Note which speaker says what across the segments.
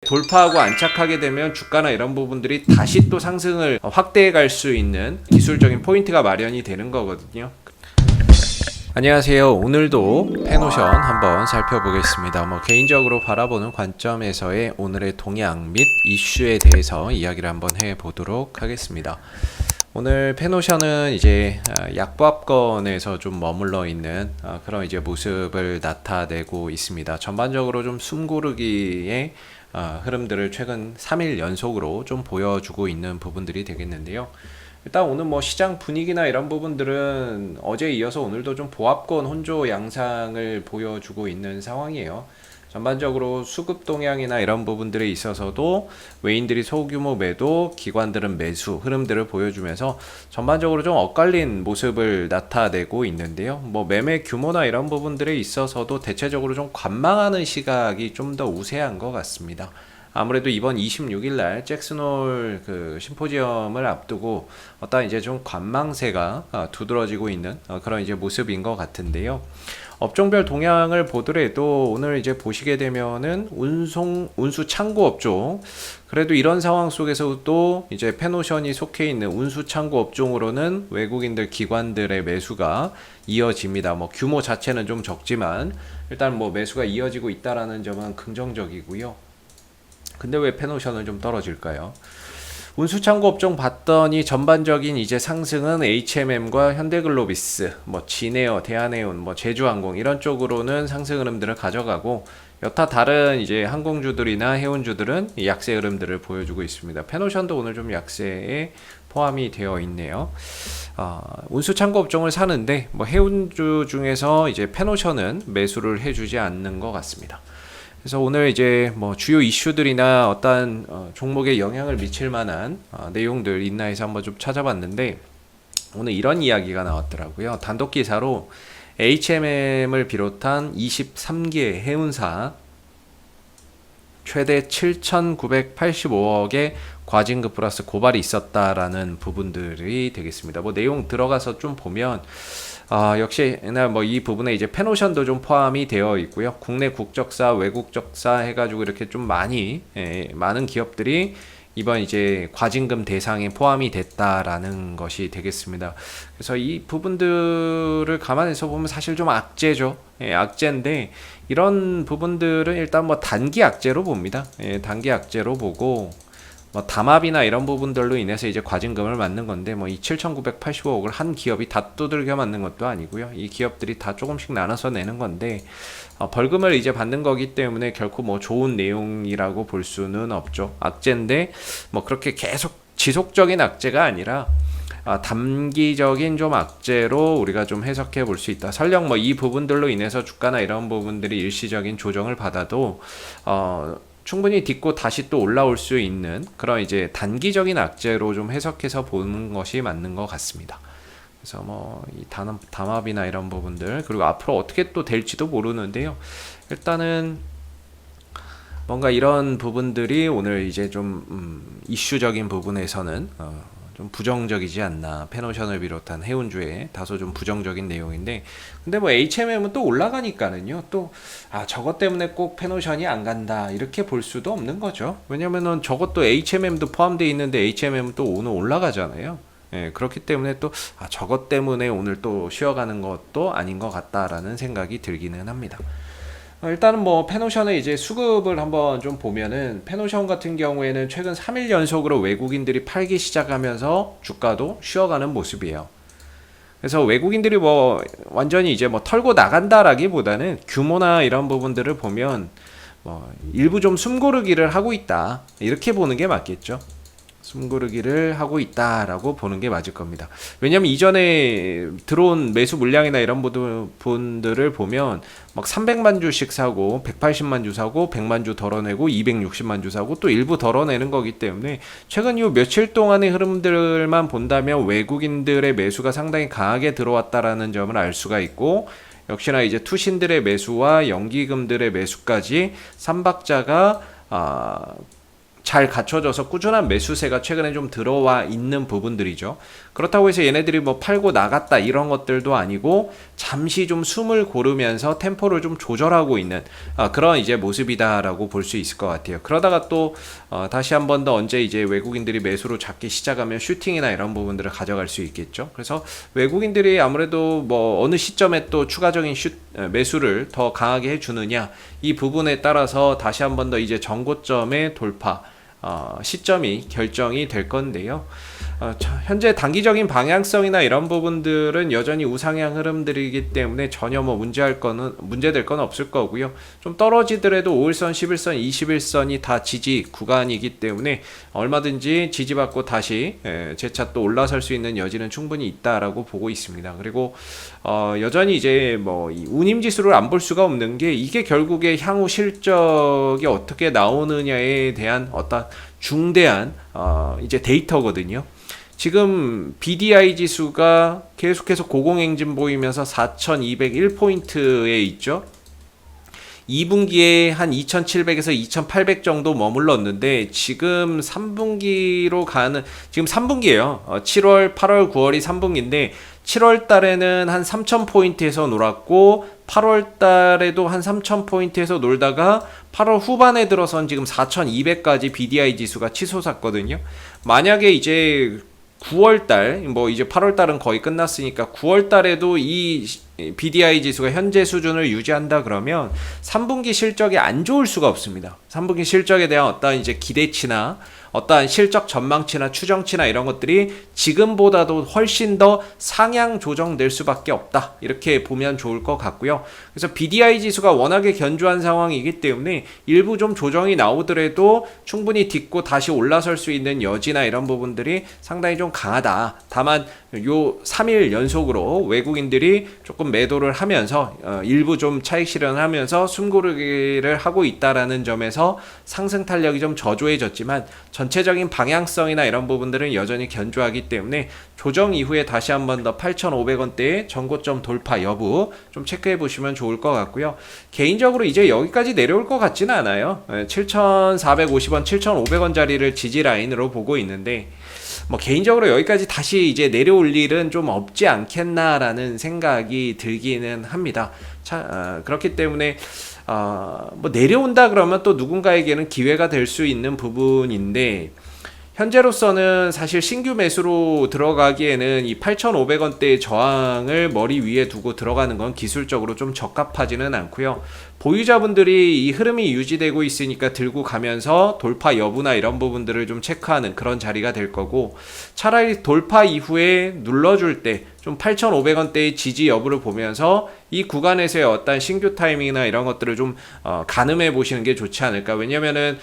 Speaker 1: 돌파하고 안착하게 되면 주가나 이런 부분들이 다시 또 상승을 확대해 갈 수 있는 기술적인 포인트가 마련이 되는 거거든요. 안녕하세요. 오늘도 페노션 한번 살펴보겠습니다. 개인적으로 바라보는 관점에서의 오늘의 동향 및 이슈에 대해서 이야기를 한번 해보도록 하겠습니다. 오늘 페노션은 이제 약보합권에서 좀 머물러 있는 그런 이제 모습을 나타내고 있습니다. 전반적으로 좀 숨고르기의 흐름들을 최근 3일 연속으로 좀 보여주고 있는 부분들이 되겠는데요. 일단 오늘 시장 분위기나 이런 부분들은 어제에 이어서 오늘도 좀 보합권 혼조 양상을 보여주고 있는 상황이에요. 전반적으로 수급 동향이나 이런 부분들에 있어서도 외인들이 소규모 매도, 기관들은 매수 흐름들을 보여주면서 전반적으로 좀 엇갈린 모습을 나타내고 있는데요. 매매 규모나 이런 부분들에 있어서도 대체적으로 좀 관망하는 시각이 좀 더 우세한 것 같습니다. 아무래도 이번 26일 날 잭슨홀 그 심포지엄을 앞두고 어떤 이제 좀 관망세가 두드러지고 있는 그런 이제 모습인 것 같은데요. 업종별 동향을 보더라도 오늘 이제 보시게 되면은 운수 창고 업종, 그래도 이런 상황 속에서도 이제 페노션이 속해 있는 운수 창고 업종으로는 외국인들 기관들의 매수가 이어집니다. 규모 자체는 좀 적지만 일단 매수가 이어지고 있다라는 점은 긍정적이고요. 근데 왜 페노션은 좀 떨어질까요? 운수창고 업종 봤더니 전반적인 이제 상승은 HMM과 현대글로비스, 진에어, 대한해운, 제주항공 이런 쪽으로는 상승 흐름들을 가져가고 여타 다른 이제 항공주들이나 해운주들은 약세 흐름들을 보여주고 있습니다. 페노션도 오늘 좀 약세에 포함이 되어 있네요. 운수창고 업종을 사는데 해운주 중에서 이제 페노션은 매수를 해주지 않는 것 같습니다. 그래서 오늘 이제 주요 이슈들이나 어떤 종목에 영향을 미칠 만한 내용들 있나 해서 한번 좀 찾아봤는데 오늘 이런 이야기가 나왔더라고요. 단독 기사로 HMM을 비롯한 23개 해운사 최대 7,985억의 과징금 플러스 고발이 있었다라는 부분들이 되겠습니다. 내용 들어가서 좀 보면 역시나 이 부분에 이제 페노션도 좀 포함이 되어 있고요. 국내 국적사, 외국적사 해가지고 이렇게 좀 많은 기업들이 이번 이제 과징금 대상에 포함이 됐다라는 것이 되겠습니다. 그래서 이 부분들을 감안해서 보면 사실 좀 악재죠. 악재인데 이런 부분들은 일단 단기 악재로 봅니다. 단기 악재로 보고 담합이나 이런 부분들로 인해서 이제 과징금을 맞는 건데 이 7,985억을 한 기업이 다 두들겨 맞는 것도 아니고요. 이 기업들이 다 조금씩 나눠서 내는 건데 벌금을 이제 받는 거기 때문에 결코 좋은 내용이라고 볼 수는 없죠. 악재인데 그렇게 계속 지속적인 악재가 아니라 단기적인 좀 악재로 우리가 좀 해석해 볼 수 있다. 설령 이 부분들로 인해서 주가나 이런 부분들이 일시적인 조정을 받아도 충분히 딛고 다시 또 올라올 수 있는 그런 이제 단기적인 악재로 좀 해석해서 보는 것이 맞는 것 같습니다. 그래서 이 담합이나 이런 부분들 그리고 앞으로 어떻게 또 될지도 모르는데요. 일단은 뭔가 이런 부분들이 오늘 이제 좀 이슈적인 부분에서는 좀 부정적이지 않나. 페노션을 비롯한 해운주에 다소 좀 부정적인 내용인데 근데 HMM은 또 올라가니까는요 또 저것 때문에 꼭 페노션이 안 간다 이렇게 볼 수도 없는 거죠. 왜냐면은 저것도 HMM도 포함되어 있는데 HMM은 또 오늘 올라가잖아요. 그렇기 때문에 또 저것 때문에 오늘 또 쉬어가는 것도 아닌 것 같다라는 생각이 들기는 합니다. 일단은 페노션의 이제 수급을 한번 좀 보면은 페노션 같은 경우에는 최근 3일 연속으로 외국인들이 팔기 시작하면서 주가도 쉬어가는 모습이에요. 그래서 외국인들이 완전히 이제 털고 나간다라기보다는 규모나 이런 부분들을 보면 일부 좀 숨고르기를 하고 있다 이렇게 보는 게 맞겠죠. 숨고르기를 하고 있다라고 보는 게 맞을 겁니다. 왜냐면 이전에 들어온 매수 물량이나 이런 분들을 보면 300만 주씩 사고 180만 주 사고 100만 주 덜어내고 260만 주 사고 또 일부 덜어내는 거기 때문에 최근 이 며칠 동안의 흐름들만 본다면 외국인들의 매수가 상당히 강하게 들어왔다라는 점을 알 수가 있고 역시나 이제 투신들의 매수와 연기금들의 매수까지 삼박자가 잘 갖춰져서 꾸준한 매수세가 최근에 좀 들어와 있는 부분들이죠. 그렇다고 해서 얘네들이 뭐 팔고 나갔다 이런 것들도 아니고 잠시 좀 숨을 고르면서 템포를 좀 조절하고 있는 그런 이제 모습이다라고 볼 수 있을 것 같아요. 그러다가 또 다시 한 번 더 언제 이제 외국인들이 매수로 잡기 시작하면 슈팅이나 이런 부분들을 가져갈 수 있겠죠. 그래서 외국인들이 아무래도 뭐 어느 시점에 또 추가적인 매수를 더 강하게 해주느냐 이 부분에 따라서 다시 한 번 더 이제 전고점의 돌파 시점이 결정이 될 건데요. 현재 단기적인 방향성이나 이런 부분들은 여전히 우상향 흐름들이기 때문에 전혀 뭐 문제될 건 없을 거고요. 좀 떨어지더라도 5일선, 11선, 21선이 다 지지 구간이기 때문에 얼마든지 지지받고 다시 재차 또 올라설 수 있는 여지는 충분히 있다라고 보고 있습니다. 그리고 여전히 이제 뭐 운임 지수를 안 볼 수가 없는 게 이게 결국에 향후 실적이 어떻게 나오느냐에 대한 어떤 중대한 이제 데이터거든요. 지금 BDI 지수가 계속해서 고공행진 보이면서 4201포인트에 있죠. 2분기에 한 2700에서 2800 정도 머물렀는데 지금 3분기로 가는 지금 3분기예요. 7월, 8월, 9월이 3분기인데 7월 달에는 한 3000포인트에서 놀았고 8월 달에도 한 3000포인트에서 놀다가 8월 후반에 들어선 지금 4200까지 BDI 지수가 치솟았거든요. 만약에 이제 9월달, 뭐 이제 8월달은 거의 끝났으니까 9월달에도 이 BDI 지수가 현재 수준을 유지한다 그러면 3분기 실적이 안 좋을 수가 없습니다. 3분기 실적에 대한 어떤 이제 기대치나 어떠한 실적 전망치나 추정치나 이런 것들이 지금보다도 훨씬 더 상향 조정될 수밖에 없다. 이렇게 보면 좋을 것 같고요. 그래서 BDI 지수가 워낙에 견조한 상황이기 때문에 일부 좀 조정이 나오더라도 충분히 딛고 다시 올라설 수 있는 여지나 이런 부분들이 상당히 좀 강하다. 다만 요 3일 연속으로 외국인들이 조금 매도를 하면서 일부 좀 차익 실현하면서 숨고르기를 하고 있다라는 점에서 상승 탄력이 좀 저조해졌지만 전체적인 방향성이나 이런 부분들은 여전히 견조하기 때문에 조정 이후에 다시 한 번 더 8,500원대의 전고점 돌파 여부 좀 체크해 보시면 좋을 것 같고요. 개인적으로 이제 여기까지 내려올 것 같지는 않아요. 7,450원, 7,500원 자리를 지지 라인으로 보고 있는데 뭐 개인적으로 여기까지 다시 이제 내려올 일은 좀 없지 않겠나라는 생각이 들기는 합니다. 그렇기 때문에 뭐 내려온다 그러면 또 누군가에게는 기회가 될 수 있는 부분인데 현재로서는 사실 신규 매수로 들어가기에는 이 8,500원대의 저항을 머리 위에 두고 들어가는 건 기술적으로 좀 적합하지는 않고요. 보유자분들이 이 흐름이 유지되고 있으니까 들고 가면서 돌파 여부나 이런 부분들을 좀 체크하는 그런 자리가 될 거고 차라리 돌파 이후에 눌러줄 때 좀 8,500원대의 지지 여부를 보면서 이 구간에서의 어떤 신규 타이밍이나 이런 것들을 좀 가늠해 보시는 게 좋지 않을까. 왜냐면은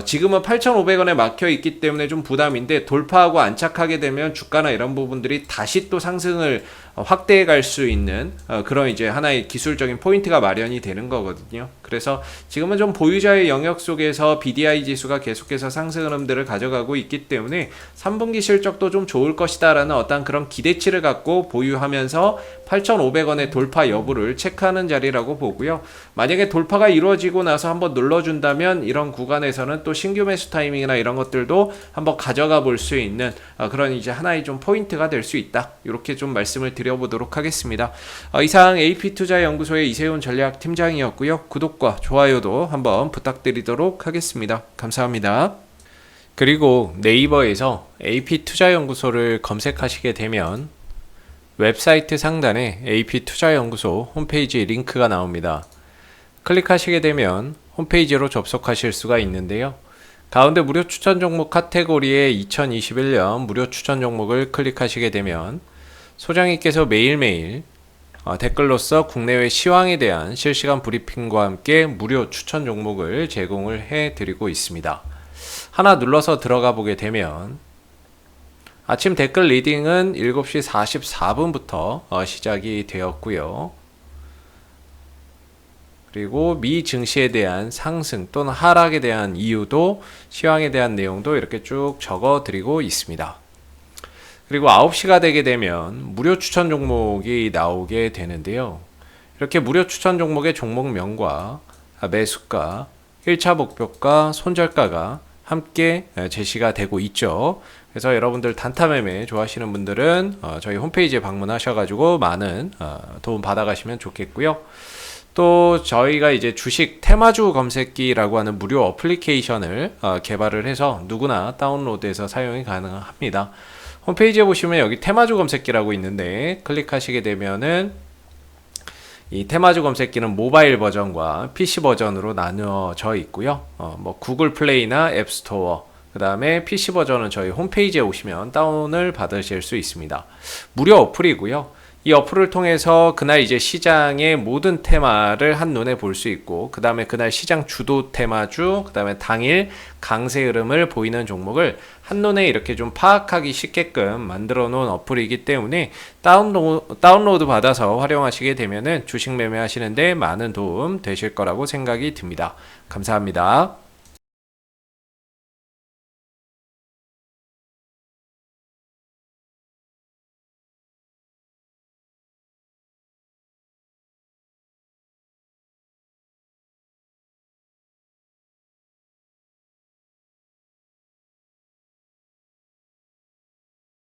Speaker 1: 지금은 8,500원에 막혀 있기 때문에 좀 부담인데 돌파하고 안착하게 되면 주가나 이런 부분들이 다시 또 상승을 확대해 갈 수 있는 그런 이제 하나의 기술적인 포인트가 마련이 되는 거거든요. 그래서 지금은 좀 보유자의 영역 속에서 BDI 지수가 계속해서 상승 흐름들을 가져가고 있기 때문에 3분기 실적도 좀 좋을 것이다 라는 어떤 그런 기대치를 갖고 보유하면서 8,500원의 돌파 여부를 체크하는 자리라고 보고요. 만약에 돌파가 이루어지고 나서 한번 눌러준다면 이런 구간에서는 또 신규 매수 타이밍이나 이런 것들도 한번 가져가 볼 수 있는 그런 이제 하나의 좀 포인트가 될 수 있다. 이렇게 좀 말씀을 드려보도록 하겠습니다. 이상 AP투자연구소의 이세훈 전략팀장이었고요. 구독과 좋아요도 한번 부탁드리도록 하겠습니다. 감사합니다. 그리고 네이버에서 AP투자연구소를 검색하시게 되면 웹사이트 상단에 AP투자연구소 홈페이지 링크가 나옵니다. 클릭하시게 되면 홈페이지로 접속하실 수가 있는데요. 가운데 무료 추천 종목 카테고리에 2021년 무료 추천 종목을 클릭하시게 되면 소장님께서 매일매일 댓글로서 국내외 시황에 대한 실시간 브리핑과 함께 무료 추천 종목을 제공을 해드리고 있습니다. 하나 눌러서 들어가 보게 되면 아침 댓글 리딩은 7시 44분부터 시작이 되었고요. 그리고 미 증시에 대한 상승 또는 하락에 대한 이유도 시황에 대한 내용도 이렇게 쭉 적어 드리고 있습니다. 그리고 9시가 되게 되면 무료 추천 종목이 나오게 되는데요. 이렇게 무료 추천 종목의 종목명과 매수가, 1차 목표가, 손절가가 함께 제시가 되고 있죠. 그래서 여러분들 단타 매매 좋아하시는 분들은 저희 홈페이지에 방문하셔가지고 많은 도움 받아가시면 좋겠고요. 또 저희가 이제 주식 테마주 검색기라고 하는 무료 어플리케이션을 개발을 해서 누구나 다운로드해서 사용이 가능합니다. 홈페이지에 보시면 여기 테마주 검색기라고 있는데 클릭하시게 되면은 이 테마주 검색기는 모바일 버전과 PC 버전으로 나뉘어져 있고요. 뭐 구글 플레이나 앱스토어, 그 다음에 PC 버전은 저희 홈페이지에 오시면 다운을 받으실 수 있습니다. 무료 어플이고요. 이 어플을 통해서 그날 이제 시장의 모든 테마를 한눈에 볼 수 있고, 그 다음에 그날 시장 주도 테마주, 그 다음에 당일 강세 흐름을 보이는 종목을 한눈에 이렇게 좀 파악하기 쉽게끔 만들어 놓은 어플이기 때문에 다운로드 받아서 활용하시게 되면은 주식 매매하시는데 많은 도움 되실 거라고 생각이 듭니다. 감사합니다.